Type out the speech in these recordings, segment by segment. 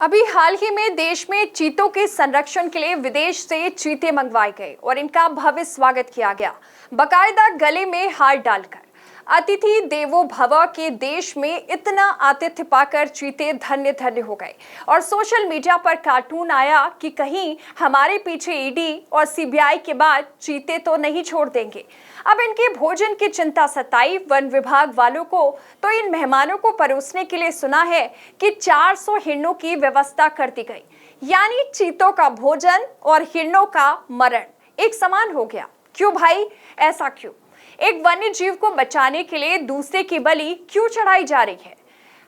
अभी हाल ही में देश में चीतों के संरक्षण के लिए विदेश से चीते मंगवाए गए और इनका भव्य स्वागत किया गया, बाकायदा गले में हार डालकर। अतिथि देवो भव के देश में इतना आतिथ्य पाकर चीते धन्य धन्य हो गए और सोशल मीडिया पर कार्टून आया कि कहीं हमारे पीछे ईडी और सीबीआई के बाद चीते तो नहीं छोड़ देंगे। अब इनके भोजन की चिंता सताई वन विभाग वालों को, तो इन मेहमानों को परोसने के लिए सुना है कि 400 हिरणों की व्यवस्था कर दी गई, यानी चीतों का भोजन और हिरणों का मरण एक समान हो गया। क्यों भाई, ऐसा क्यों? एक वन्य जीव को बचाने के लिए दूसरे की बलि क्यों चढ़ाई जा रही है?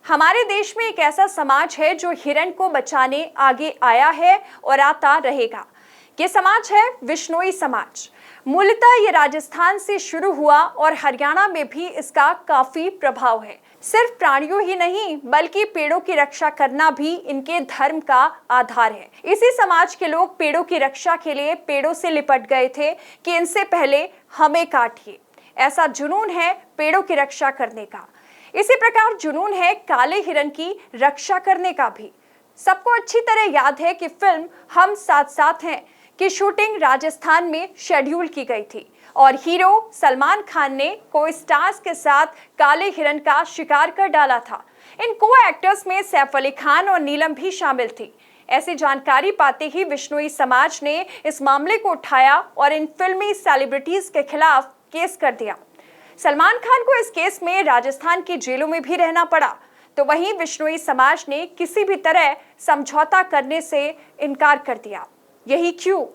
हमारे देश में एक ऐसा समाज है जो हिरण को बचाने आगे आया है और आता रहेगा। ये समाज है विश्नोई समाज। मूलतः ये राजस्थान से शुरू हुआ और हरियाणा में भी इसका काफी प्रभाव है। सिर्फ प्राणियों ही नहीं बल्कि पेड़ों की रक्षा करना भी इनके धर्म का आधार है। इसी समाज के लोग पेड़ों की रक्षा के लिए पेड़ों से लिपट गए थे कि इनसे पहले हमें काटिए। ऐसा जुनून है पेड़ों की रक्षा करने का। इसी प्रकार जुनून है काले हिरण की रक्षा करने का भी। सबको अच्छी तरह याद है कि फिल्म हम साथ साथ हैं की शूटिंग राजस्थान में शेड्यूल की गई थी और हीरो सलमान खान ने को स्टार्स के साथ काले हिरण का शिकार कर डाला था। इन को एक्टर्स में सैफ अली खान और नीलम भी शामिल थी। ऐसी जानकारी पाते ही विश्नोई समाज ने इस मामले को उठाया और इन फिल्मी सेलिब्रिटीज के खिलाफ केस कर दिया। सलमान खान को इस केस में राजस्थान की जेलों में भी रहना पड़ा, तो वहीं विश्नोई समाज ने किसी भी तरह समझौता करने से इनकार कर दिया। यही क्यों?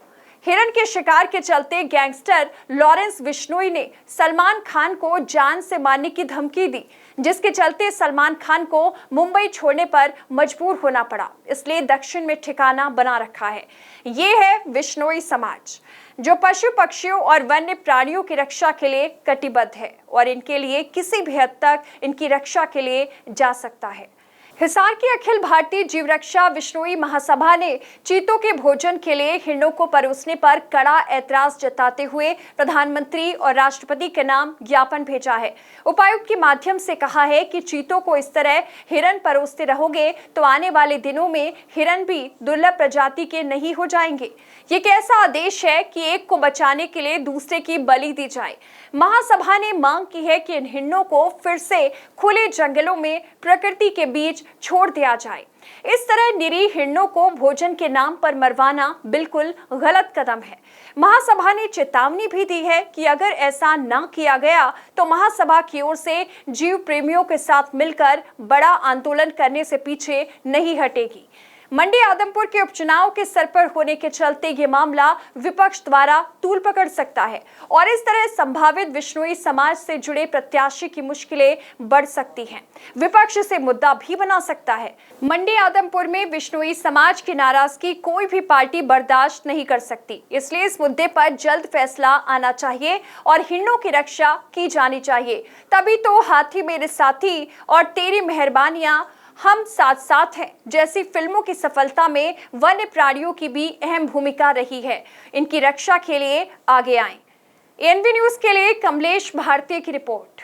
हिरण के शिकार के चलते गैंगस्टर लॉरेंस बिश्नोई ने सलमान खान को जान से मारने की धमकी दी, जिसके चलते सलमान खान को मुंबई छोड़ने पर मजबूर होना पड़ा। इसलिए दक्षिण में ठिकाना बना रखा है। ये है विश्नोई समाज जो पशु पक्षियों और वन्य प्राणियों की रक्षा के लिए कटिबद्ध है और इनके लिए किसी भी हद तक इनकी रक्षा के लिए जा सकता है। हिसार की अखिल भारतीय जीव रक्षा विश्नोई महासभा ने चीतों के भोजन के लिए हिरणों को परोसने पर कड़ा ऐतराज जताते हुए प्रधानमंत्री और राष्ट्रपति के नाम ज्ञापन भेजा है। उपायुक्त के माध्यम से कहा है कि चीतों को इस तरह हिरण परोसते रहोगे तो आने वाले दिनों में हिरण भी दुर्लभ प्रजाति के नहीं हो जाएंगे। ये कैसा आदेश है कि एक को बचाने के लिए दूसरे की बलि दी जाए? महासभा ने मांग की है कि इन हिरणों को फिर से खुले जंगलों में प्रकृति के बीच छोड़ दिया जाए। इस तरह निरीह हिरणों को भोजन के नाम पर मरवाना बिल्कुल गलत कदम है। महासभा ने चेतावनी भी दी है कि अगर ऐसा न किया गया तो महासभा की ओर से जीव प्रेमियों के साथ मिलकर बड़ा आंदोलन करने से पीछे नहीं हटेगी। मंडी आदमपुर के उपचुनाव के सर पर होने के चलते ये मामला विपक्ष द्वारा तूल पकड़ सकता है और इस तरह संभावित विश्नोई समाज से जुड़े प्रत्याशी की मुश्किलें बढ़ सकती हैं। विपक्ष से मुद्दा भी बना सकता है। मंडी आदमपुर में विश्नोई समाज की नाराजगी कोई भी पार्टी बर्दाश्त नहीं कर सकती, इसलिए इस मुद्दे पर जल्द फैसला आना चाहिए और हिरणों की रक्षा की जानी चाहिए। तभी तो हाथी मेरे साथी और तेरी मेहरबानियां हम साथ साथ हैं जैसी फिल्मों की सफलता में वन्य प्राणियों की भी अहम भूमिका रही है। इनकी रक्षा के लिए आगे आएं। एएनवी न्यूज़ के लिए कमलेश भारती की रिपोर्ट।